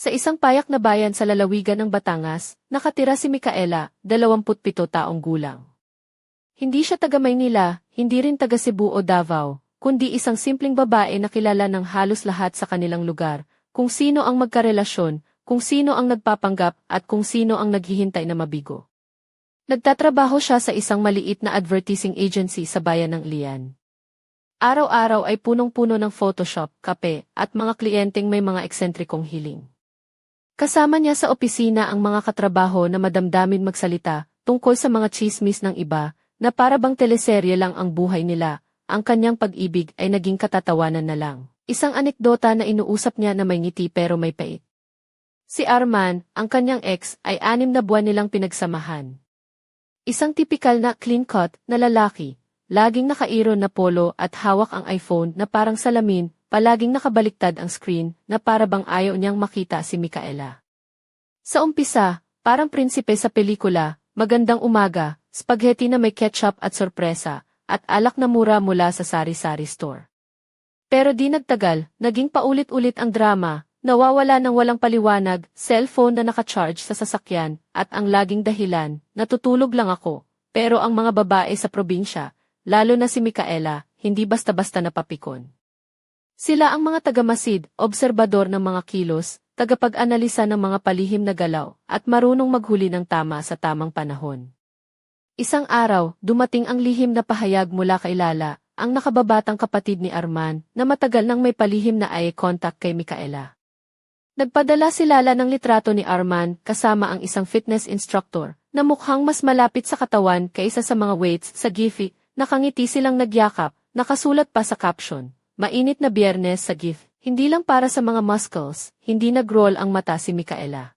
Sa isang payak na bayan sa lalawigan ng Batangas, nakatira si Micaela, 27 taong gulang. Hindi siya taga Maynila, hindi rin taga Cebu o Davao, kundi isang simpleng babae na kilala ng halos lahat sa kanilang lugar, kung sino ang magkarelasyon, kung sino ang nagpapanggap at kung sino ang naghihintay na mabigo. Nagtatrabaho siya sa isang maliit na advertising agency sa bayan ng Lian. Araw-araw ay punong-puno ng Photoshop, kape, at mga kliyenteng may mga eksentrikong hiling. Kasama niya sa opisina ang mga katrabaho na madamdamin magsalita tungkol sa mga tsismis ng iba, na para bang teleserye lang ang buhay nila, ang kanyang pag-ibig ay naging katatawanan na lang. Isang anekdota na inuusap niya na may ngiti pero may pait. Si Arman, ang kanyang ex, ay 6 na buwan nilang pinagsamahan. Isang tipikal na clean-cut na lalaki, laging nakairon na polo at hawak ang iPhone na parang salamin, palaging nakabaliktad ang screen na para bang ayaw niyang makita si Micaela. Sa umpisa, parang prinsipe sa pelikula, magandang umaga, spaghetti na may ketchup at sorpresa, at alak na mura mula sa sari-sari store. Pero di nagtagal, naging paulit-ulit ang drama, nawawala ng walang paliwanag, cellphone na nakacharge sa sasakyan, at ang laging dahilan, natutulog lang ako, pero ang mga babae sa probinsya, lalo na si Micaela, hindi basta-basta napapikon. Sila ang mga tagamasid, obserbador ng mga kilos, tagapag-analisa ng mga palihim na galaw, at marunong maghuli ng tama sa tamang panahon. Isang araw, dumating ang lihim na pahayag mula kay Lala, ang nakababatang kapatid ni Arman, na matagal nang may palihim na eye contact kay Micaela. Nagpadala si Lala ng litrato ni Arman kasama ang isang fitness instructor, na mukhang mas malapit sa katawan kaysa sa mga weights sa Giphy, nakangiti silang nagyakap, nakasulat pa sa caption. Mainit na Biyernes sa GIF, hindi lang para sa mga muscles, hindi nag-roll ang mata si Micaela.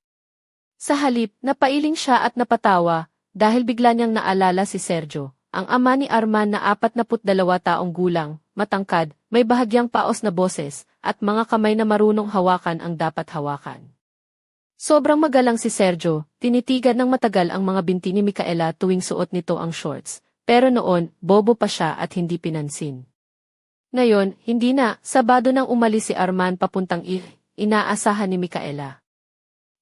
Sa halip, napailing siya at napatawa, dahil bigla niyang naalala si Sergio, ang ama ni Arman na 42 taong gulang, matangkad, may bahagyang paos na boses, at mga kamay na marunong hawakan ang dapat hawakan. Sobrang magalang si Sergio, tinitigan ng matagal ang mga binti ni Micaela tuwing suot nito ang shorts, pero noon, bobo pa siya at hindi pinansin. Ngayon, hindi na, Sabado nang umalis si Arman papuntang inaasahan ni Micaela.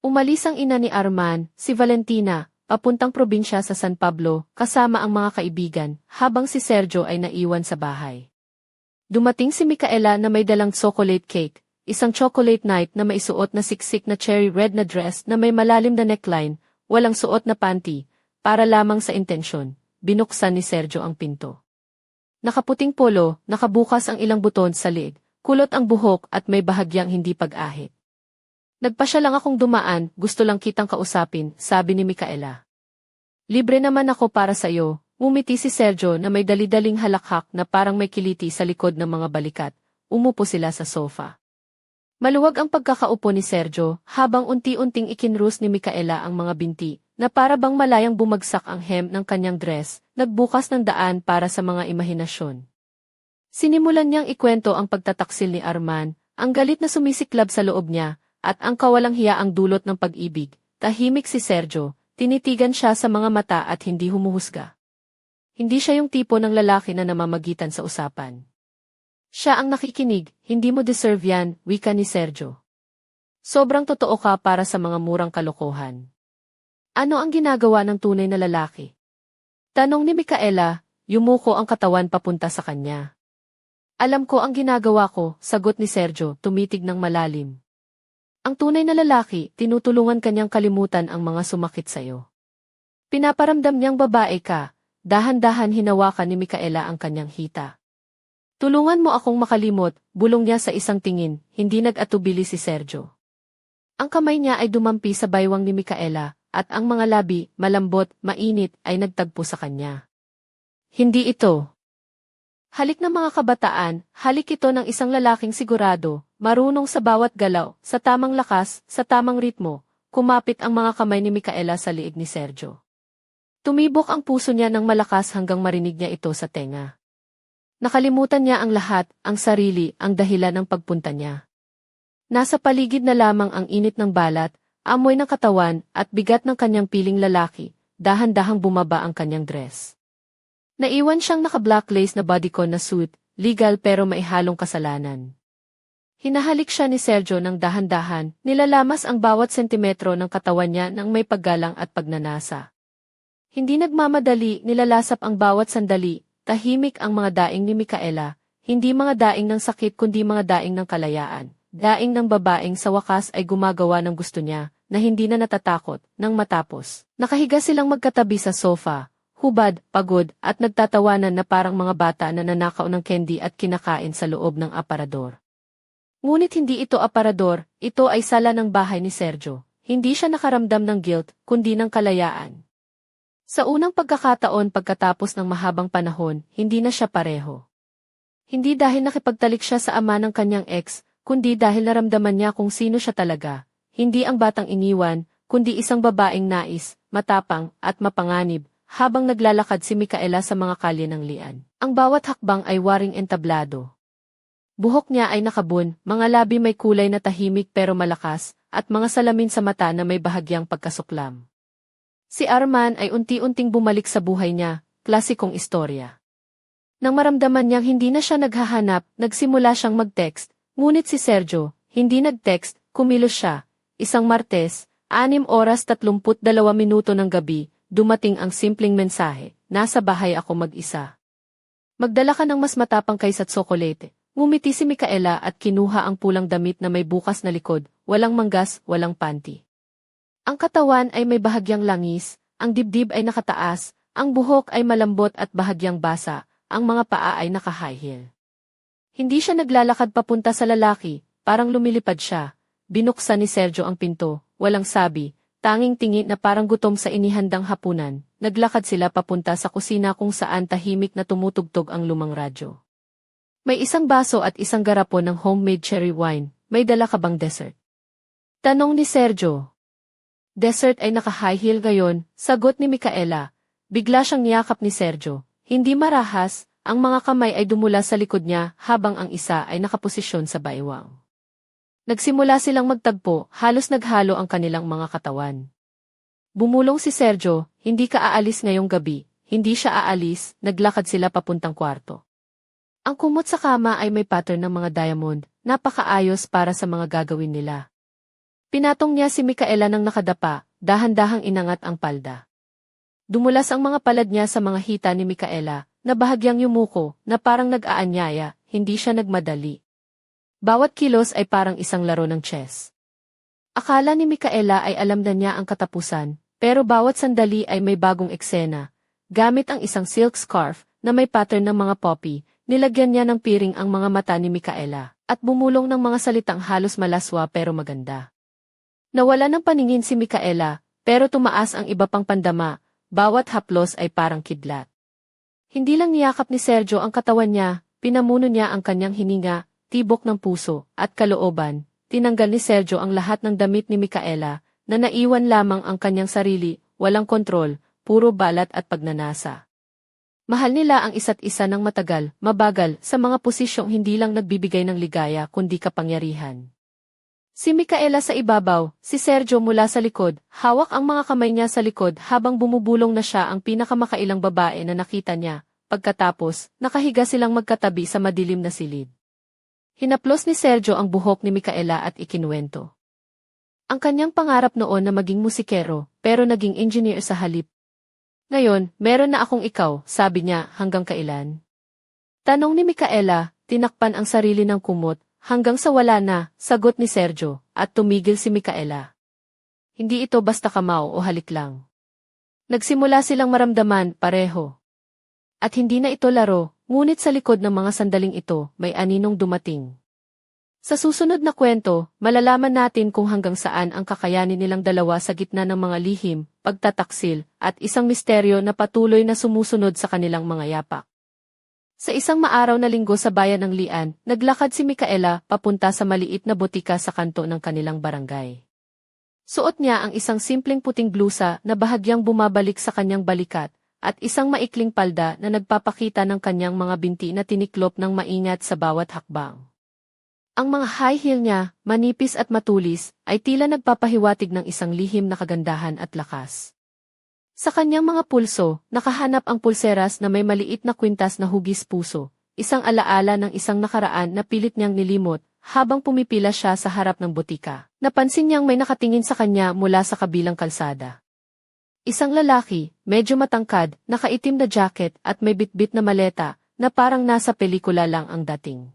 Umalis ang ina ni Arman, si Valentina, papuntang probinsya sa San Pablo, kasama ang mga kaibigan, habang si Sergio ay naiwan sa bahay. Dumating si Micaela na may dalang chocolate cake, isang chocolate night na may suot na siksik na cherry red na dress na may malalim na neckline, walang suot na panty, para lamang sa intensyon, binuksan ni Sergio ang pinto. Nakaputing polo, nakabukas ang ilang buton sa liig, kulot ang buhok at may bahagyang hindi pag-ahit. Nagpasya lang akong dumaan, gusto lang kitang kausapin, sabi ni Micaela. Libre naman ako para sa iyo, ngumiti si Sergio na may dali-daling halakhak na parang may kiliti sa likod ng mga balikat, umupo sila sa sofa. Maluwag ang pagkakaupo ni Sergio, habang unti-unting ikinrus ni Micaela ang mga binti, na para bang malayang bumagsak ang hem ng kanyang dress, nagbukas ng daan para sa mga imahinasyon. Sinimulan niyang ikwento ang pagtataksil ni Arman, ang galit na sumisiklab sa loob niya, at ang kawalang hiya ang dulot ng pag-ibig. Tahimik si Sergio, tinitigan siya sa mga mata at hindi humuhusga. Hindi siya yung tipo ng lalaki na namamagitan sa usapan. Siya ang nakikinig, hindi mo deserve yan, wika ni Sergio. Sobrang totoo ka para sa mga murang kalokohan. Ano ang ginagawa ng tunay na lalaki? Tanong ni Micaela, yumuko ang katawan papunta sa kanya. Alam ko ang ginagawa ko, sagot ni Sergio, tumitig ng malalim. Ang tunay na lalaki, tinutulungan kanyang kalimutan ang mga sumakit sayo. Pinaparamdam niyang babae ka, dahan-dahan hinawakan ni Micaela ang kanyang hita. Tulungan mo akong makalimot, bulong niya sa isang tingin, hindi nag-atubili si Sergio. Ang kamay niya ay dumampi sa baywang ni Micaela, at ang mga labi, malambot, mainit, ay nagtagpo sa kanya. Hindi ito. Halik ng mga kabataan, halik ito ng isang lalaking sigurado, marunong sa bawat galaw, sa tamang lakas, sa tamang ritmo, kumapit ang mga kamay ni Micaela sa liig ni Sergio. Tumibok ang puso niya ng malakas hanggang marinig niya ito sa tenga. Nakalimutan niya ang lahat, ang sarili, ang dahilan ng pagpunta niya. Nasa paligid na lamang ang init ng balat, amoy ng katawan, at bigat ng kanyang piling lalaki, dahan-dahang bumaba ang kanyang dress. Naiwan siyang naka-black lace na bodycon na suit, legal pero maihalong kasalanan. Hinahalik siya ni Sergio ng dahan-dahan, nilalamas ang bawat sentimetro ng katawan niya ng may paggalang at pagnanasa. Hindi nagmamadali, nilalasap ang bawat sandali, tahimik ang mga daing ni Micaela, hindi mga daing ng sakit kundi mga daing ng kalayaan. Daing ng babaeng sa wakas ay gumagawa ng gusto niya, na hindi na natatakot, nang matapos. Nakahiga silang magkatabi sa sofa, hubad, pagod, at nagtatawanan na parang mga bata na nanakaw ng candy at kinakain sa loob ng aparador. Ngunit hindi ito aparador, ito ay sala ng bahay ni Sergio. Hindi siya nakaramdam ng guilt, kundi ng kalayaan. Sa unang pagkakataon pagkatapos ng mahabang panahon, hindi na siya pareho. Hindi dahil nakipagtalik siya sa ama ng kanyang ex, kundi dahil naramdaman niya kung sino siya talaga. Hindi ang batang iniwan, kundi isang babaeng nais, matapang, at mapanganib, habang naglalakad si Micaela sa mga kalye ng Lian. Ang bawat hakbang ay waring entablado. Buhok niya ay nakabun, mga labi may kulay na tahimik pero malakas, at mga salamin sa mata na may bahagyang pagkasuklam. Si Arman ay unti-unting bumalik sa buhay niya, klasikong istorya. Nang maramdaman niyang hindi na siya naghahanap, nagsimula siyang mag-text, ngunit si Sergio, hindi nag-text, kumilos siya. Isang Martes, 6:32 ng gabi, dumating ang simpleng mensahe, nasa bahay ako mag-isa. Magdala ka ng mas matapang kaysa tsokolate. Ngumiti si Micaela at kinuha ang pulang damit na may bukas na likod, walang manggas, walang panty. Ang katawan ay may bahagyang langis, ang dibdib ay nakataas, ang buhok ay malambot at bahagyang basa, ang mga paa ay naka-high heel. Hindi siya naglalakad papunta sa lalaki, parang lumilipad siya. Binuksan ni Sergio ang pinto, walang sabi, tanging tingin na parang gutom sa inihandang hapunan. Naglakad sila papunta sa kusina kung saan tahimik na tumutugtog ang lumang radyo. May isang baso at isang garapon ng homemade cherry wine. May dala ka bang dessert? Tanong ni Sergio. Dessert ay naka-high heel ngayon, sagot ni Micaela. Bigla siyang niyakap ni Sergio. Hindi marahas, ang mga kamay ay dumula sa likod niya habang ang isa ay nakaposisyon sa baywang. Nagsimula silang magtagpo, halos naghalo ang kanilang mga katawan. Bumulong si Sergio, hindi ka aalis ngayong gabi. Hindi siya aalis, naglakad sila papuntang kwarto. Ang kumot sa kama ay may pattern ng mga diamond, napakaayos para sa mga gagawin nila. Pinatong niya si Micaela ng nakadapa, dahan-dahang inangat ang palda. Dumulas ang mga palad niya sa mga hita ni Micaela, na bahagyang yumuko, na parang nag-aanyaya, hindi siya nagmadali. Bawat kilos ay parang isang laro ng chess. Akala ni Micaela ay alam na niya ang katapusan, pero bawat sandali ay may bagong eksena. Gamit ang isang silk scarf, na may pattern ng mga poppy, nilagyan niya ng piring ang mga mata ni Micaela, at bumulong ng mga salitang halos malaswa pero maganda. Nawala ng paningin si Micaela, pero tumaas ang iba pang pandama, bawat haplos ay parang kidlat. Hindi lang niyakap ni Sergio ang katawan niya, pinamuno niya ang kanyang hininga, tibok ng puso, at kalooban. Tinanggal ni Sergio ang lahat ng damit ni Micaela, na naiwan lamang ang kanyang sarili, walang kontrol, puro balat at pagnanasa. Mahal nila ang isa't isa ng matagal, mabagal, sa mga posisyong hindi lang nagbibigay ng ligaya kundi kapangyarihan. Si Micaela sa ibabaw, si Sergio mula sa likod, hawak ang mga kamay niya sa likod habang bumubulong na siya ang pinakamakailang babae na nakita niya. Pagkatapos, nakahiga silang magkatabi sa madilim na silid. Hinaplos ni Sergio ang buhok ni Micaela at ikinuwento. Ang kanyang pangarap noon na maging musikero, pero naging engineer sa halip. Ngayon, meron na akong ikaw, sabi niya, hanggang kailan? Tanong ni Micaela, tinakpan ang sarili ng kumot, hanggang sa wala na, sagot ni Sergio, at tumigil si Micaela. Hindi ito basta kamao o halik lang. Nagsimula silang maramdaman, pareho. At hindi na ito laro, ngunit sa likod ng mga sandaling ito, may aninong dumating. Sa susunod na kwento, malalaman natin kung hanggang saan ang kakayanin nilang dalawa sa gitna ng mga lihim, pagtataksil, at isang misteryo na patuloy na sumusunod sa kanilang mga yapak. Sa isang maaraw na linggo sa bayan ng Lian, naglakad si Micaela papunta sa maliit na botika sa kanto ng kanilang barangay. Suot niya ang isang simpleng puting blusa na bahagyang bumabalik sa kanyang balikat, at isang maikling palda na nagpapakita ng kanyang mga binti na tiniklop ng maingat sa bawat hakbang. Ang mga high heel niya, manipis at matulis, ay tila nagpapahiwatig ng isang lihim na kagandahan at lakas. Sa kanyang mga pulso, nakahanap ang pulseras na may maliit na kwintas na hugis puso, isang alaala ng isang nakaraan na pilit niyang nilimot, habang pumipila siya sa harap ng butika. Napansin niyang may nakatingin sa kanya mula sa kabilang kalsada. Isang lalaki, medyo matangkad, nakaitim na jacket at may bitbit na maleta, na parang nasa pelikula lang ang dating.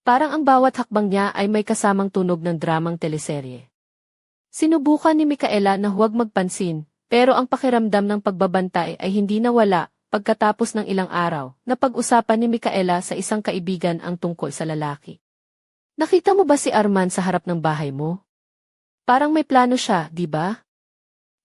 Parang ang bawat hakbang niya ay may kasamang tunog ng dramang teleserye. Sinubukan ni Micaela na huwag magpansin, pero ang pakiramdam ng pagbabantay ay hindi nawala pagkatapos ng ilang araw na pag-usapan ni Micaela sa isang kaibigan ang tungkol sa lalaki. Nakita mo ba si Arman sa harap ng bahay mo? Parang may plano siya, di ba?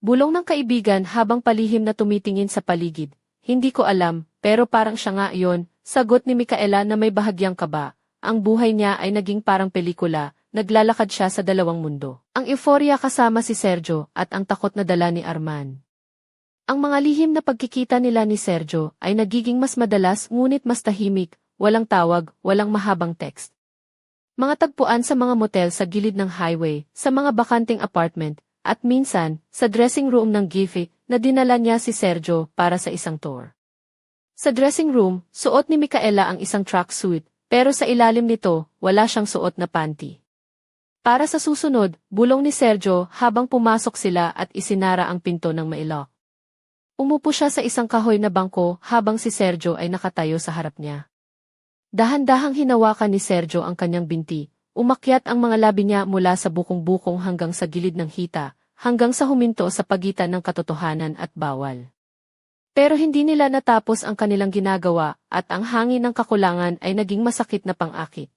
Bulong ng kaibigan habang palihim na tumitingin sa paligid. Hindi ko alam, pero parang siya nga yon, sagot ni Micaela na may bahagyang kaba. Ang buhay niya ay naging parang pelikula, naglalakad siya sa dalawang mundo. Ang euforia kasama si Sergio at ang takot na dala ni Arman. Ang mga lihim na pagkikita nila ni Sergio ay nagiging mas madalas ngunit mas tahimik, walang tawag, walang mahabang text. Mga tagpuan sa mga motel sa gilid ng highway, sa mga bakanting apartment, at minsan, sa dressing room ng Giffy na dinala niya si Sergio para sa isang tour. Sa dressing room, suot ni Micaela ang isang tracksuit, pero sa ilalim nito, wala siyang suot na panty. Para sa susunod, bulong ni Sergio habang pumasok sila at isinara ang pinto ng mailok. Umupo siya sa isang kahoy na bangko habang si Sergio ay nakatayo sa harap niya. Dahan-dahang hinawakan ni Sergio ang kanyang binti, umakyat ang mga labi niya mula sa bukong-bukong hanggang sa gilid ng hita, hanggang sa huminto sa pagitan ng katotohanan at bawal. Pero hindi nila natapos ang kanilang ginagawa at ang hangin ng kakulangan ay naging masakit na pang-akit.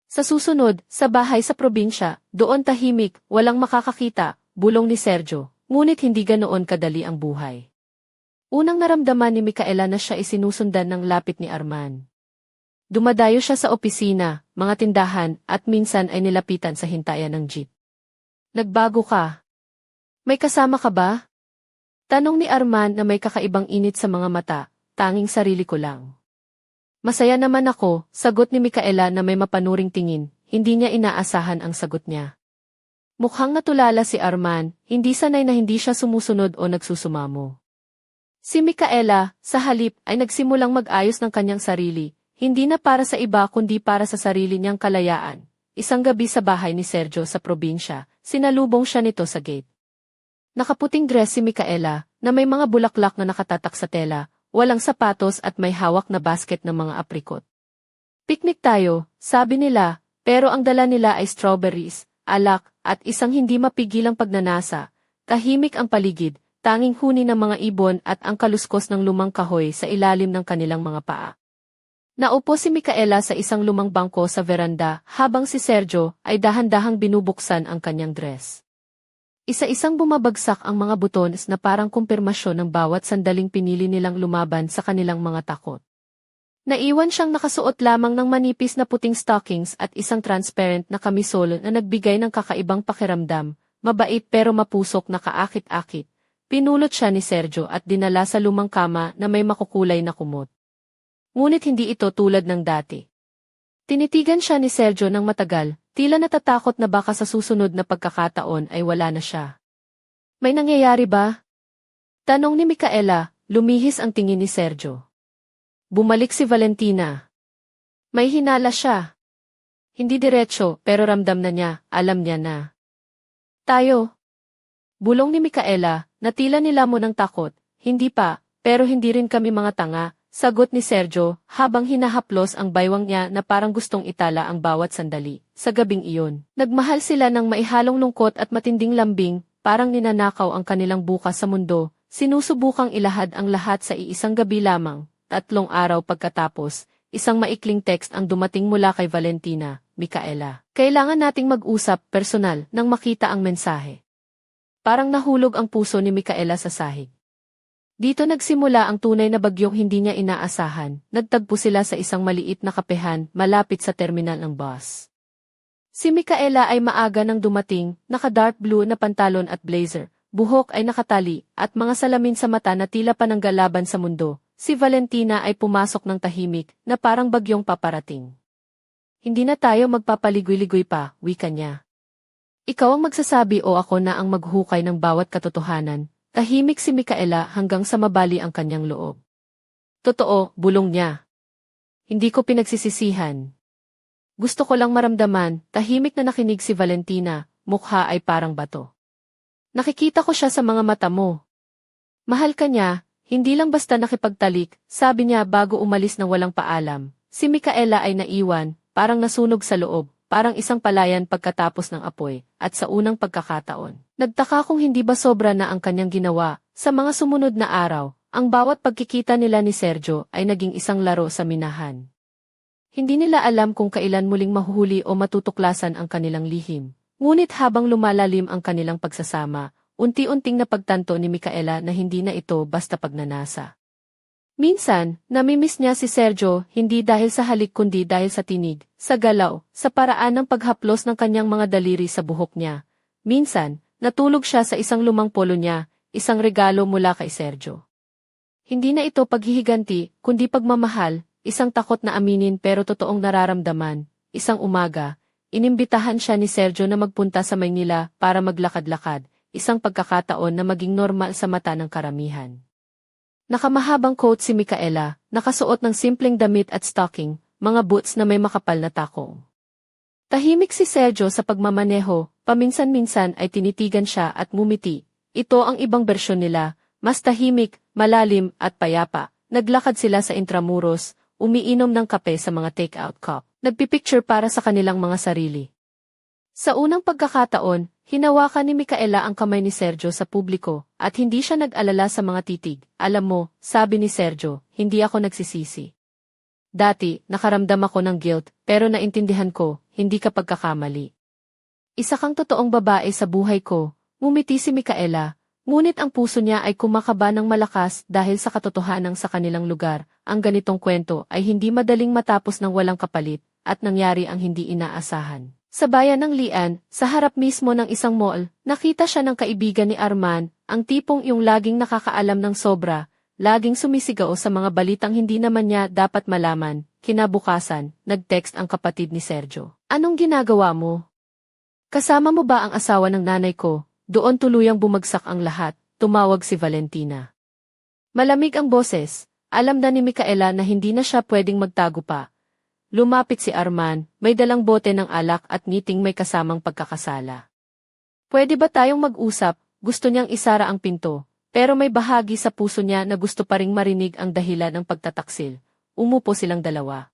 Sa susunod, sa bahay sa probinsya, doon tahimik, walang makakakita, bulong ni Sergio, ngunit hindi ganoon kadali ang buhay. Unang naramdaman ni Micaela na siya isinusundan ng lapit ni Arman. Dumadayo siya sa opisina, mga tindahan, at minsan ay nilapitan sa hintayan ng jeep. Nagbago ka. May kasama ka ba? Tanong ni Arman na may kakaibang init sa mga mata, tanging sarili ko lang. Masaya naman ako, sagot ni Micaela na may mapanuring tingin, hindi niya inaasahan ang sagot niya. Mukhang natulala si Arman, hindi sanay na hindi siya sumusunod o nagsusumamo. Si Micaela, sa halip, ay nagsimulang mag-ayos ng kanyang sarili, hindi na para sa iba kundi para sa sarili niyang kalayaan. Isang gabi sa bahay ni Sergio sa probinsya, sinalubong siya nito sa gate. Nakaputing dress si Micaela, na may mga bulaklak na nakatatak sa tela, walang sapatos at may hawak na basket ng mga aprikot. Picnic tayo, sabi nila, pero ang dala nila ay strawberries, alak, at isang hindi mapigilang pagnanasa. Tahimik ang paligid, tanging huni ng mga ibon at ang kaluskos ng lumang kahoy sa ilalim ng kanilang mga paa. Naupo si Micaela sa isang lumang bangko sa veranda habang si Sergio ay dahan-dahang binubuksan ang kanyang dress. Isa-isang bumabagsak ang mga butones na parang kumpirmasyon ng bawat sandaling pinili nilang lumaban sa kanilang mga takot. Naiwan siyang nakasuot lamang ng manipis na puting stockings at isang transparent na kamisol na nagbigay ng kakaibang pakiramdam, mabait pero mapusok na kaakit-akit. Pinulot siya ni Sergio at dinala sa lumang kama na may makukulay na kumot. Ngunit hindi ito tulad ng dati. Tinitigan siya ni Sergio ng matagal, tila natatakot na baka sa susunod na pagkakataon ay wala na siya. May nangyayari ba? Tanong ni Micaela, lumihis ang tingin ni Sergio. Bumalik si Valentina. May hinala siya. Hindi diretso, pero ramdam na niya, alam niya na. Tayo. Bulong ni Micaela, na tila nilamon ng takot, hindi pa, pero hindi rin kami mga tanga. Sagot ni Sergio, habang hinahaplos ang baywang niya na parang gustong itala ang bawat sandali. Sa gabing iyon, nagmahal sila ng maihalong lungkot at matinding lambing, parang ninanakaw ang kanilang bukas sa mundo, sinusubukang ilahad ang lahat sa iisang gabi lamang. 3 araw pagkatapos, isang maikling text ang dumating mula kay Valentina, Micaela. Kailangan nating mag-usap personal nang makita ang mensahe. Parang nahulog ang puso ni Micaela sa sahig. Dito nagsimula ang tunay na bagyong hindi niya inaasahan. Nagtagpo sila sa isang maliit na kapehan malapit sa terminal ng bus. Si Micaela ay maaga nang dumating, naka-dark blue na pantalon at blazer, buhok ay nakatali, at mga salamin sa mata na tila pananggalaban sa mundo. Si Valentina ay pumasok ng tahimik, na parang bagyong paparating. Hindi na tayo magpapaligoy-ligoy pa, wika niya. Ikaw ang magsasabi o ako na ang maghukay ng bawat katotohanan. Tahimik si Micaela hanggang sa mabali ang kanyang loob. Totoo, bulong niya. Hindi ko pinagsisisihan. Gusto ko lang maramdaman, tahimik na nakinig si Valentina, mukha ay parang bato. Nakikita ko siya sa mga mata mo. Mahal ka niya, hindi lang basta nakipagtalik, sabi niya bago umalis ng walang paalam. Si Micaela ay naiwan, parang nasunog sa loob, parang isang palayan pagkatapos ng apoy, at sa unang pagkakataon. Nagtaka kung hindi ba sobra na ang kanyang ginawa. Sa mga sumunod na araw, ang bawat pagkikita nila ni Sergio ay naging isang laro sa minahan. Hindi nila alam kung kailan muling mahuhuli o matutuklasan ang kanilang lihim. Ngunit habang lumalalim ang kanilang pagsasama, unti-unting napagtanto ni Micaela na hindi na ito basta pagnanasa. Minsan, namimiss niya si Sergio hindi dahil sa halik kundi dahil sa tinig, sa galaw, sa paraan ng paghaplos ng kanyang mga daliri sa buhok niya. Minsan, natulog siya sa isang lumang polo niya, isang regalo mula kay Sergio. Hindi na ito paghihiganti, kundi pagmamahal, isang takot na aminin pero totoong nararamdaman. Isang umaga, inimbitahan siya ni Sergio na magpunta sa Maynila para maglakad-lakad, isang pagkakataon na maging normal sa mata ng karamihan. Nakamahabang coat si Micaela, nakasuot ng simpleng damit at stocking, mga boots na may makapal na takong. Tahimik si Sergio sa pagmamaneho, paminsan-minsan ay tinitigan siya at ngumiti. Ito ang ibang bersyon nila, mas tahimik, malalim at payapa. Naglakad sila sa Intramuros, umiinom ng kape sa mga take-out cup. Nagpipicture para sa kanilang mga sarili. Sa unang pagkakataon, hinawakan ni Micaela ang kamay ni Sergio sa publiko, at hindi siya nag-alala sa mga titig. Alam mo, sabi ni Sergio, hindi ako nagsisisi. Dati, nakaramdam ako ng guilt, pero naintindihan ko, hindi ka pagkakamali. Isa kang totoong babae sa buhay ko, ngumiti si Micaela, ngunit ang puso niya ay kumakaba ng malakas dahil sa katotohanan sa kanilang lugar. Ang ganitong kwento ay hindi madaling matapos ng walang kapalit, at nangyari ang hindi inaasahan. Sa bayan ng Lian, sa harap mismo ng isang mall, nakita siya ng kaibigan ni Arman, ang tipong yung laging nakakaalam ng sobra, laging sumisigaw sa mga balitang hindi naman niya dapat malaman. Kinabukasan, nag-text ang kapatid ni Sergio. Anong ginagawa mo? Kasama mo ba ang asawa ng nanay ko? Doon tuluyang bumagsak ang lahat, tumawag si Valentina. Malamig ang boses, alam na ni Micaela na hindi na siya pwedeng magtago pa. Lumapit si Arman, may dalang bote ng alak at ngiting may kasamang pagkakasala. Pwede ba tayong mag-usap? Gusto niyang isara ang pinto, pero may bahagi sa puso niya na gusto pa ring marinig ang dahilan ng pagtataksil. Umupo silang dalawa.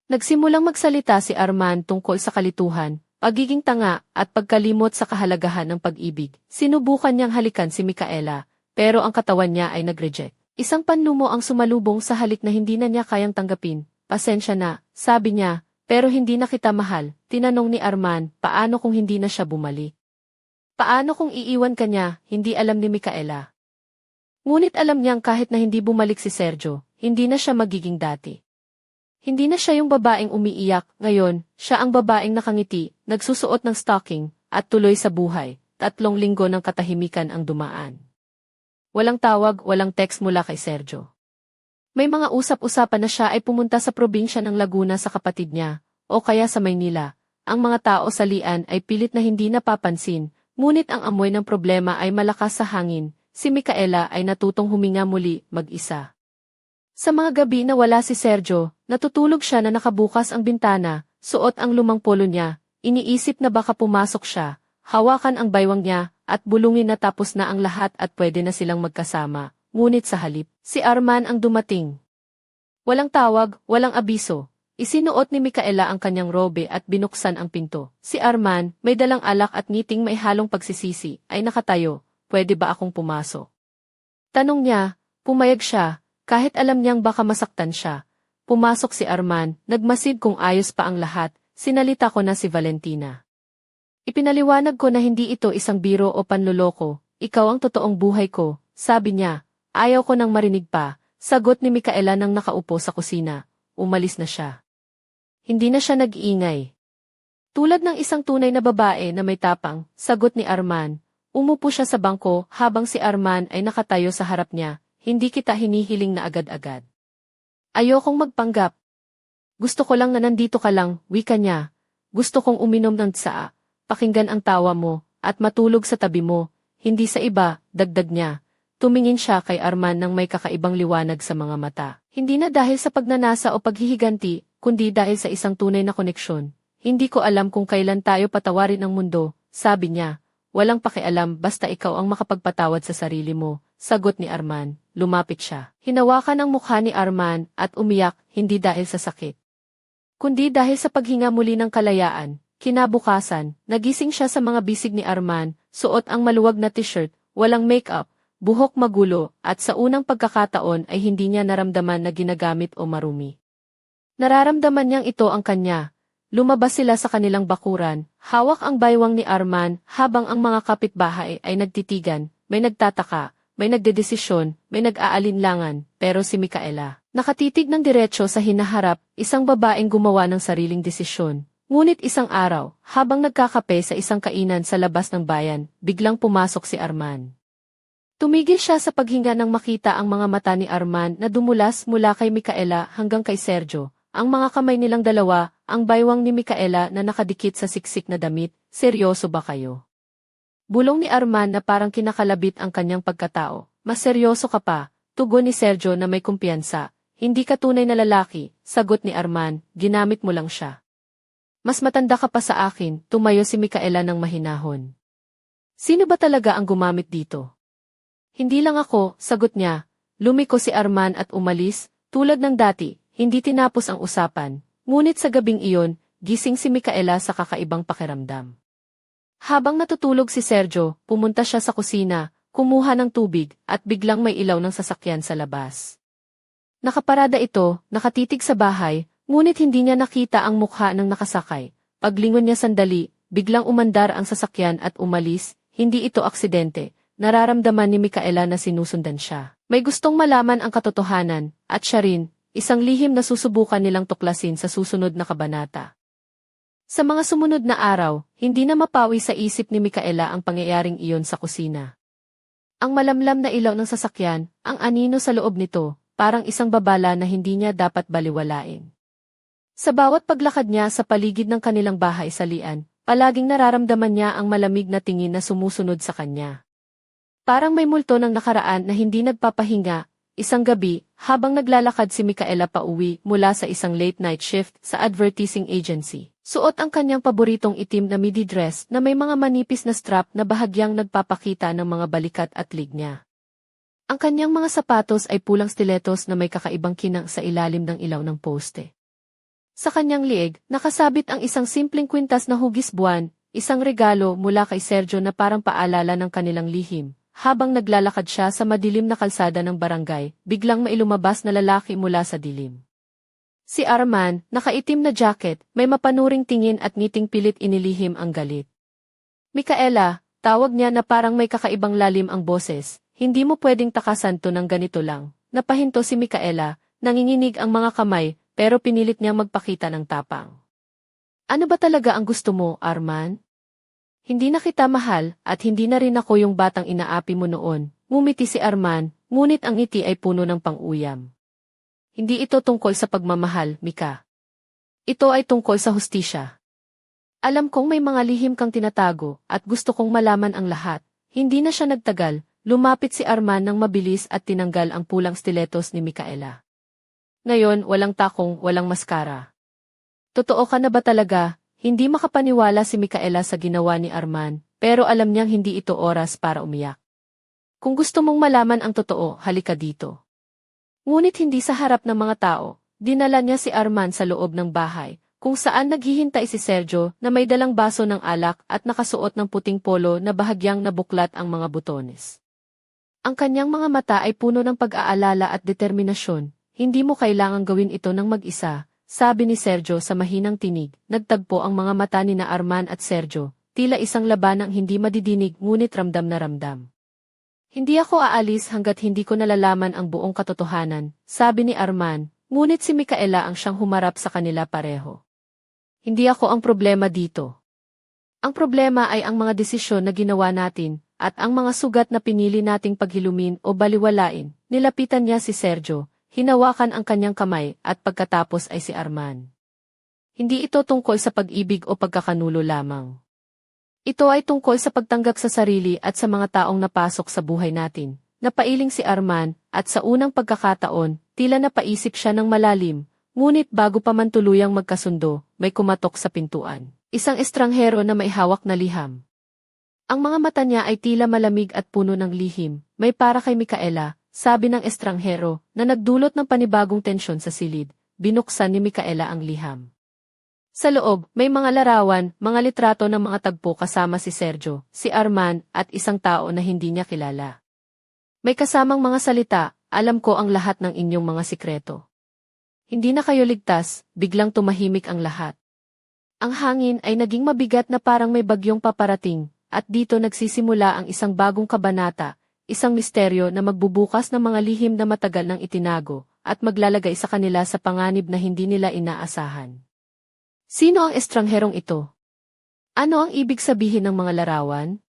Nagsimulang magsalita si Arman tungkol sa kalituhan, pagiging tanga at pagkalimot sa kahalagahan ng pag-ibig. Sinubukan niyang halikan si Micaela, pero ang katawan niya ay nag-reject. Isang panlumo ang sumalubong sa halik na hindi na niya kayang tanggapin. Pasensya na, sabi niya, pero hindi na kita mahal. Tinanong ni Arman, paano kung hindi na siya bumalik? Paano kung iiwan ka niya, hindi alam ni Micaela. Ngunit alam niyang kahit na hindi bumalik si Sergio, hindi na siya magiging dati. Hindi na siya yung babaeng umiiyak, ngayon, siya ang babaeng nakangiti, nagsusuot ng stocking, at tuloy sa buhay. 3 linggo ng katahimikan ang dumaan. Walang tawag, walang text mula kay Sergio. May mga usap-usapan na siya ay pumunta sa probinsya ng Laguna sa kapatid niya, o kaya sa Maynila. Ang mga tao sa Lian ay pilit na hindi napapansin, ngunit ang amoy ng problema ay malakas sa hangin. Si Micaela ay natutong huminga muli, mag-isa. Sa mga gabi na wala si Sergio, natutulog siya na nakabukas ang bintana, suot ang lumang polo niya, iniisip na baka pumasok siya, hawakan ang baywang niya, at bulungin na tapos na ang lahat at pwede na silang magkasama. Ngunit sa halip, si Arman ang dumating. Walang tawag, walang abiso. Isinuot ni Micaela ang kanyang robe at binuksan ang pinto. Si Arman, may dalang alak at ngiting may halong pagsisisi, ay nakatayo. Pwede ba akong pumasok? Tanong niya, pumayag siya, kahit alam niyang baka masaktan siya. Pumasok si Arman, nagmasid kung ayos pa ang lahat, sinalita ko na si Valentina. Ipinaliwanag ko na hindi ito isang biro o panloloko, ikaw ang totoong buhay ko, sabi niya. Ayaw ko nang marinig pa, sagot ni Micaela nang nakaupo sa kusina. Umalis na siya. Hindi na siya nag-iingay. Tulad ng isang tunay na babae na may tapang, sagot ni Arman. Umupo siya sa bangko habang si Arman ay nakatayo sa harap niya. Hindi kita hinihiling na agad-agad. Ayokong magpanggap. Gusto ko lang na nandito ka lang, wika niya. Gusto kong uminom ng tsaa, pakinggan ang tawa mo, at matulog sa tabi mo. Hindi sa iba, dagdag niya. Tumingin siya kay Arman nang may kakaibang liwanag sa mga mata. Hindi na dahil sa pagnanasa o paghihiganti, kundi dahil sa isang tunay na koneksyon. Hindi ko alam kung kailan tayo patawarin ang mundo, sabi niya. Walang pakialam basta ikaw ang makapagpatawad sa sarili mo, sagot ni Arman. Lumapit siya. Hinawakan ang mukha ni Arman at umiyak, hindi dahil sa sakit, kundi dahil sa paghinga muli ng kalayaan. Kinabukasan, nagising siya sa mga bisig ni Arman, suot ang maluwag na t-shirt, walang makeup, buhok magulo, at sa unang pagkakataon ay hindi niya naramdaman na ginagamit o marumi. Nararamdaman niyang ito ang kanya. Lumabas sila sa kanilang bakuran, hawak ang baywang ni Arman habang ang mga kapitbahay ay nagtitigan, may nagtataka, may nagdedesisyon, may nag-aalinlangan, pero si Micaela, nakatitig ng diretsyo sa hinaharap, isang babaeng gumawa ng sariling desisyon. Ngunit isang araw, habang nagkakape sa isang kainan sa labas ng bayan, biglang pumasok si Arman. Tumigil siya sa paghinga nang makita ang mga mata ni Arman na dumulas mula kay Micaela hanggang kay Sergio. Ang mga kamay nilang dalawa, ang baywang ni Micaela na nakadikit sa siksik na damit, seryoso ba kayo? Bulong ni Arman na parang kinakalabit ang kanyang pagkatao. Mas seryoso ka pa, tugon ni Sergio na may kumpiyansa. Hindi ka tunay na lalaki, sagot ni Arman, ginamit mo lang siya. Mas matanda ka pa sa akin, tumayo si Micaela ng mahinahon. Sino ba talaga ang gumamit dito? Hindi lang ako, sagot niya. Lumiko si Arman at umalis, tulad ng dati, hindi tinapos ang usapan. Ngunit sa gabing iyon, gising si Micaela sa kakaibang pakiramdam. Habang natutulog si Sergio, pumunta siya sa kusina, kumuha ng tubig, at biglang may ilaw ng sasakyan sa labas. Nakaparada ito, nakatitig sa bahay, ngunit hindi niya nakita ang mukha ng nakasakay. Paglingon niya sandali, biglang umandar ang sasakyan at umalis, hindi ito aksidente. Nararamdaman ni Micaela na sinusundan siya. May gustong malaman ang katotohanan, at siya rin, isang lihim na susubukan nilang tuklasin sa susunod na kabanata. Sa mga sumunod na araw, hindi na mapawi sa isip ni Micaela ang pangyayaring iyon sa kusina. Ang malamlam na ilaw ng sasakyan, ang anino sa loob nito, parang isang babala na hindi niya dapat baliwalain. Sa bawat paglakad niya sa paligid ng kanilang bahay sa lian, palaging nararamdaman niya ang malamig na tingin na sumusunod sa kanya. Parang may multo ng nakaraan na hindi nagpapahinga. Isang gabi, habang naglalakad si Micaela pauwi mula sa isang late-night shift sa advertising agency, suot ang kanyang paboritong itim na midi dress na may mga manipis na strap na bahagyang nagpapakita ng mga balikat at lig niya. Ang kanyang mga sapatos ay pulang stilettos na may kakaibang kinang sa ilalim ng ilaw ng poste. Sa kanyang liig, nakasabit ang isang simpleng kwintas na hugis buwan, isang regalo mula kay Sergio na parang paalala ng kanilang lihim. Habang naglalakad siya sa madilim na kalsada ng barangay, biglang may lumabas na lalaki mula sa dilim. Si Arman, nakaitim na jacket, may mapanuring tingin at ngiting pilit inilihim ang galit. Micaela, tawag niya na parang may kakaibang lalim ang boses, hindi mo pwedeng takasan to ng ganito lang. Napahinto si Micaela, nanginginig ang mga kamay, pero pinilit niyang magpakita ng tapang. Ano ba talaga ang gusto mo, Arman? Hindi na kita mahal, at hindi na rin ako yung batang inaapi mo noon, ngumiti si Arman, ngunit ang ngiti ay puno ng pang-uyam. Hindi ito tungkol sa pagmamahal, Mika. Ito ay tungkol sa hustisya. Alam kong may mga lihim kang tinatago, at gusto kong malaman ang lahat. Hindi na siya nagtagal, lumapit si Arman ng mabilis at tinanggal ang pulang stilettos ni Micaela. Ngayon, walang takong, walang maskara. Totoo ka na ba talaga? Hindi makapaniwala si Micaela sa ginawa ni Arman, pero alam niyang hindi ito oras para umiyak. Kung gusto mong malaman ang totoo, halika dito. Ngunit hindi sa harap ng mga tao, dinala niya si Arman sa loob ng bahay, kung saan naghihintay si Sergio na may dalang baso ng alak at nakasuot ng puting polo na bahagyang nabuklat ang mga butones. Ang kanyang mga mata ay puno ng pag-aalala at determinasyon. Hindi mo kailangang gawin ito ng mag-isa, sabi ni Sergio sa mahinang tinig. Nagtagpo ang mga mata ni na Arman at Sergio, tila isang labanang hindi madidinig ngunit ramdam na ramdam. Hindi ako aalis hanggat hindi ko nalalaman ang buong katotohanan, sabi ni Arman, ngunit si Micaela ang siyang humarap sa kanila pareho. Hindi ako ang problema dito. Ang problema ay ang mga desisyon na ginawa natin, at ang mga sugat na pinili nating paghilumin o baliwalain. Nilapitan niya si Sergio. Hinawakan ang kanyang kamay at pagkatapos ay si Arman. Hindi ito tungkol sa pag-ibig o pagkakanulo lamang. Ito ay tungkol sa pagtanggap sa sarili at sa mga taong napasok sa buhay natin. Napailing si Arman at sa unang pagkakataon, tila napaisip siya ng malalim. ngunit bago pa man tuluyang magkasundo, may kumatok sa pintuan. Isang estranghero na may hawak na liham. Ang mga mata niya ay tila malamig at puno ng lihim, may para kay Micaela, sabi ng estranghero, na nagdulot ng panibagong tensyon sa silid. Binuksan ni Micaela ang liham. Sa loob, may mga larawan, mga litrato ng mga tagpo kasama si Sergio, si Arman, at isang tao na hindi niya kilala. May kasamang mga salita, alam ko ang lahat ng inyong mga sikreto. Hindi na kayo ligtas, biglang tumahimik ang lahat. Ang hangin ay naging mabigat na parang may bagyong paparating, at dito nagsisimula ang isang bagong kabanata, isang misteryo na magbubukas ng mga lihim na matagal nang itinago, at maglalagay sa kanila sa panganib na hindi nila inaasahan. Sino ang estrangherong ito? Ano ang ibig sabihin ng mga larawan?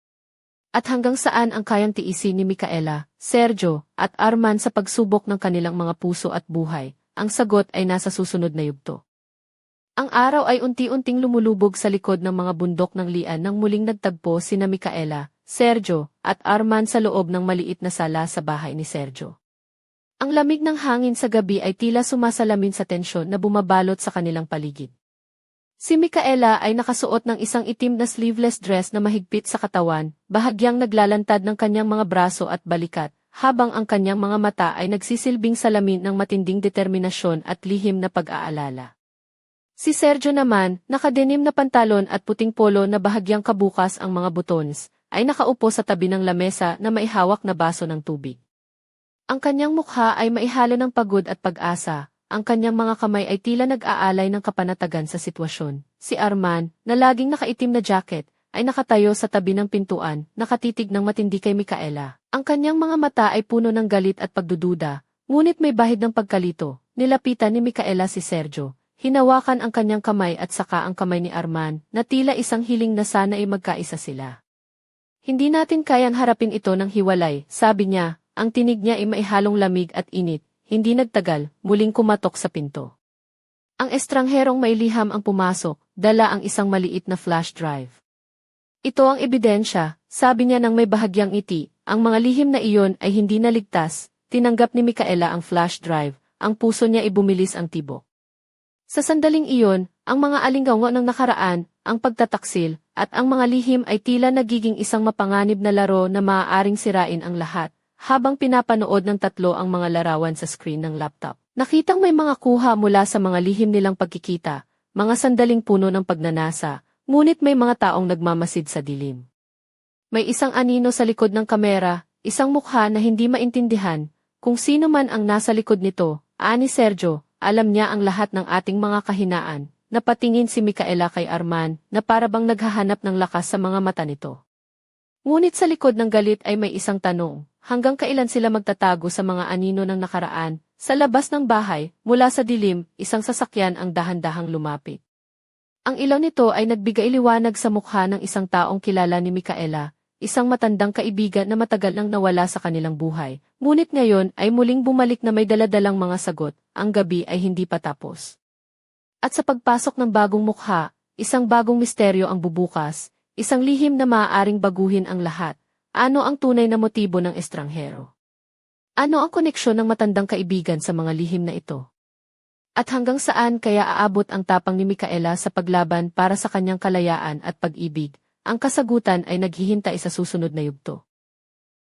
At hanggang saan ang kayang tiisin ni Micaela, Sergio, at Arman sa pagsubok ng kanilang mga puso at buhay? Ang sagot ay nasa susunod na yugto. Ang araw ay unti-unting lumulubog sa likod ng mga bundok ng lian nang muling nagtagpo sina Micaela, Sergio, at Arman sa loob ng maliit na sala sa bahay ni Sergio. Ang lamig ng hangin sa gabi ay tila sumasalamin sa tensyon na bumabalot sa kanilang paligid. Si Micaela ay nakasuot ng isang itim na sleeveless dress na mahigpit sa katawan, bahagyang naglalantad ng kanyang mga braso at balikat, habang ang kanyang mga mata ay nagsisilbing salamin ng matinding determinasyon at lihim na pag-aalala. Si Sergio naman, nakadenim na pantalon at puting polo na bahagyang kabukas ang mga buttons, ay nakaupo sa tabi ng lamesa na may hawak na baso ng tubig. Ang kanyang mukha ay maihalo ng pagod at pag-asa, ang kanyang mga kamay ay tila nag-aalay ng kapanatagan sa sitwasyon. Si Arman, na laging nakaitim na jacket, ay nakatayo sa tabi ng pintuan, nakatitig ng matindi kay Micaela. Ang kanyang mga mata ay puno ng galit at pagdududa, ngunit may bahid ng pagkalito. Nilapitan ni Micaela si Sergio. Hinawakan ang kanyang kamay at saka ang kamay ni Arman, na tila isang hiling na sana ay magkaisa sila. Hindi natin kayang harapin ito ng hiwalay, sabi niya, ang tinig niya ay maihalong lamig at init, hindi nagtagal, muling kumatok sa pinto. Ang estrangherong may liham ang pumasok, dala ang isang maliit na flash drive. Ito ang ebidensya, sabi niya nang may bahagyang ngiti, ang mga lihim na iyon ay hindi naligtas, tinanggap ni Micaela ang flash drive, ang puso niya ay bumilis ang tibok. Sa sandaling iyon, ang mga alinggaw ng nakaraan, ang pagtataksil, at ang mga lihim ay tila nagiging isang mapanganib na laro na maaaring sirain ang lahat, habang pinapanood ng tatlo ang mga larawan sa screen ng laptop. Nakitang may mga kuha mula sa mga lihim nilang pagkikita, mga sandaling puno ng pagnanasa, ngunit may mga taong nagmamasid sa dilim. May isang anino sa likod ng kamera, isang mukha na hindi maintindihan, kung sino man ang nasa likod nito, ani Sergio. Alam niya ang lahat ng ating mga kahinaan, napatingin si Micaela kay Arman, na parabang naghahanap ng lakas sa mga mata nito. Ngunit sa likod ng galit ay may isang tanong, hanggang kailan sila magtatago sa mga anino ng nakaraan? Sa labas ng bahay, mula sa dilim, isang sasakyan ang dahan-dahang lumapit. Ang ilaw nito ay nagbigay liwanag sa mukha ng isang taong kilala ni Micaela, isang matandang kaibigan na matagal nang nawala sa kanilang buhay, ngunit ngayon ay muling bumalik na may daladalang mga sagot, ang gabi ay hindi pa tapos. At sa pagpasok ng bagong mukha, isang bagong misteryo ang bubukas, isang lihim na maaaring baguhin ang lahat. Ano ang tunay na motibo ng estranghero? Ano ang koneksyon ng matandang kaibigan sa mga lihim na ito? At hanggang saan kaya aabot ang tapang ni Micaela sa paglaban para sa kanyang kalayaan at pag-ibig? Ang kasagutan ay naghihintay sa susunod na yugto.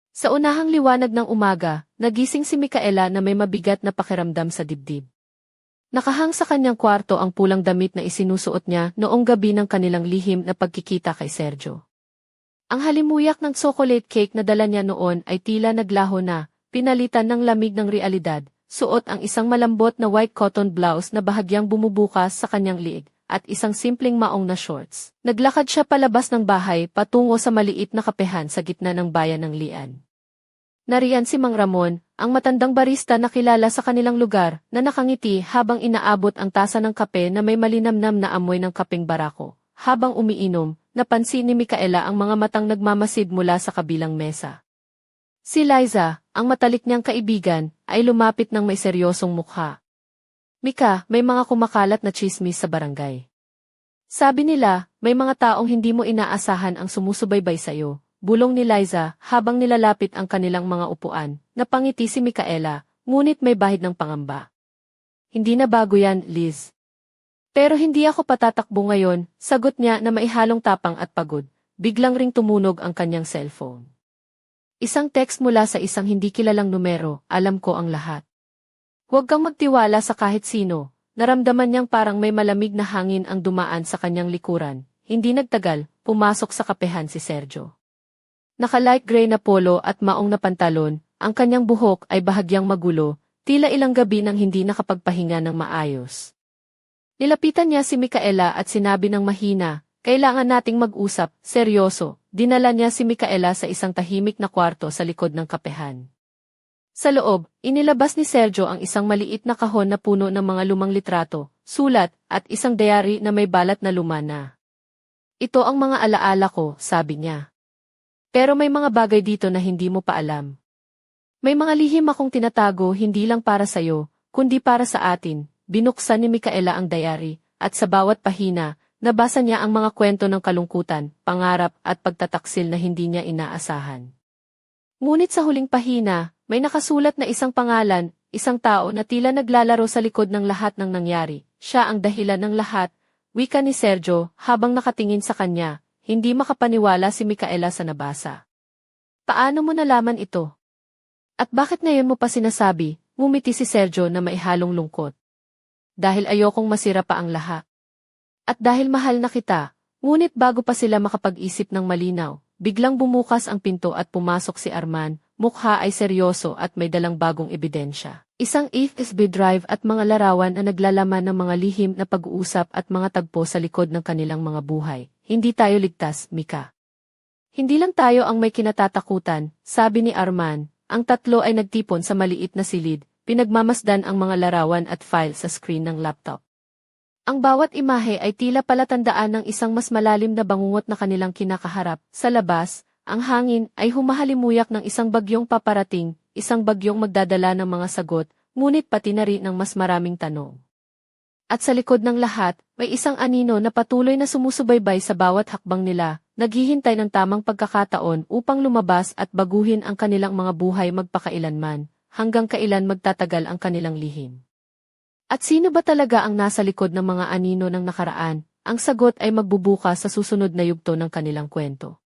Sa unahang liwanag ng umaga, nagising si Micaela na may mabigat na pakiramdam sa dibdib. Nakahang sa kanyang kwarto ang pulang damit na isinusuot niya noong gabi ng kanilang lihim na pagkikita kay Sergio. Ang halimuyak ng chocolate cake na dala niya noon ay tila naglaho na, pinalitan ng lamig ng realidad, suot ang isang malambot na white cotton blouse na bahagyang bumubukas sa kanyang liig, at isang simpleng maong na shorts. Naglakad siya palabas ng bahay patungo sa maliit na kapehan sa gitna ng bayan ng Lian. Nariyan si Mang Ramon, ang matandang barista na kilala sa kanilang lugar, na nakangiti habang inaabot ang tasa ng kape na may malinamnam na amoy ng kapeng barako. Habang umiinom, napansin ni Micaela ang mga matang nagmamasid mula sa kabilang mesa. Si Liza, ang matalik niyang kaibigan, ay lumapit ng may seryosong mukha. Mika, may mga kumakalat na tsismis sa barangay. Sabi nila, may mga taong hindi mo inaasahan ang sumusubaybay sa iyo, bulong ni Liza habang nilalapit ang kanilang mga upuan. Napangiti si Micaela, ngunit may bahid ng pangamba. Hindi na bago yan, Liz. Pero hindi ako patatakbo ngayon, sagot niya na maihalong tapang at pagod. Biglang ring tumunog ang kanyang cellphone. Isang text mula sa isang hindi kilalang numero, alam ko ang lahat. Huwag kang magtiwala sa kahit sino. Naramdaman niyang parang may malamig na hangin ang dumaan sa kanyang likuran. Hindi nagtagal, pumasok sa kapehan si Sergio. Naka-light gray na polo at maong na pantalon, ang kanyang buhok ay bahagyang magulo, tila ilang gabi nang hindi nakapagpahinga ng maayos. Nilapitan niya si Micaela at sinabi ng mahina, kailangan nating mag-usap, seryoso. Dinala niya si Micaela sa isang tahimik na kwarto sa likod ng kapehan. Sa loob, inilabas ni Sergio ang isang maliit na kahon na puno ng mga lumang litrato, sulat, at isang diary na may balat na luma na. Ito ang mga alaala ko, sabi niya. Pero may mga bagay dito na hindi mo pa alam. May mga lihim akong tinatago hindi lang para sa'yo, kundi para sa atin. Binuksan ni Micaela ang diary, at sa bawat pahina, nabasa niya ang mga kwento ng kalungkutan, pangarap at pagtataksil na hindi niya inaasahan. Ngunit sa huling pahina, may nakasulat na isang pangalan, isang tao na tila naglalaro sa likod ng lahat ng nangyari. Siya ang dahilan ng lahat, wika ni Sergio habang nakatingin sa kanya. Hindi makapaniwala si Micaela sa nabasa. Paano mo nalaman ito? At bakit ngayon mo pa sinasabi? Ngumiti si Sergio na maihalong lungkot. Dahil ayokong masira pa ang lahat. At dahil mahal na kita, ngunit bago pa sila makapag-isip ng malinaw, biglang bumukas ang pinto at pumasok si Arman, mukha ay seryoso at may dalang bagong ebidensya. Isang USB drive at mga larawan na naglalaman ng mga lihim na pag-uusap at mga tagpo sa likod ng kanilang mga buhay. Hindi tayo ligtas, Mika. Hindi lang tayo ang may kinatatakutan, sabi ni Arman. Ang tatlo ay nagtipon sa maliit na silid, pinagmamasdan ang mga larawan at file sa screen ng laptop. Ang bawat imahe ay tila palatandaan ng isang mas malalim na bangungot na kanilang kinakaharap. Sa labas, ang hangin ay humahalimuyak ng isang bagyong paparating, isang bagyong magdadala ng mga sagot, ngunit pati na rin ng mas maraming tanong. At sa likod ng lahat, may isang anino na patuloy na sumusubaybay sa bawat hakbang nila, naghihintay ng tamang pagkakataon upang lumabas at baguhin ang kanilang mga buhay magpakailanman, hanggang kailan magtatagal ang kanilang lihim. At sino ba talaga ang nasa likod ng mga anino ng nakaraan? Ang sagot ay magbubukas sa susunod na yugto ng kanilang kwento.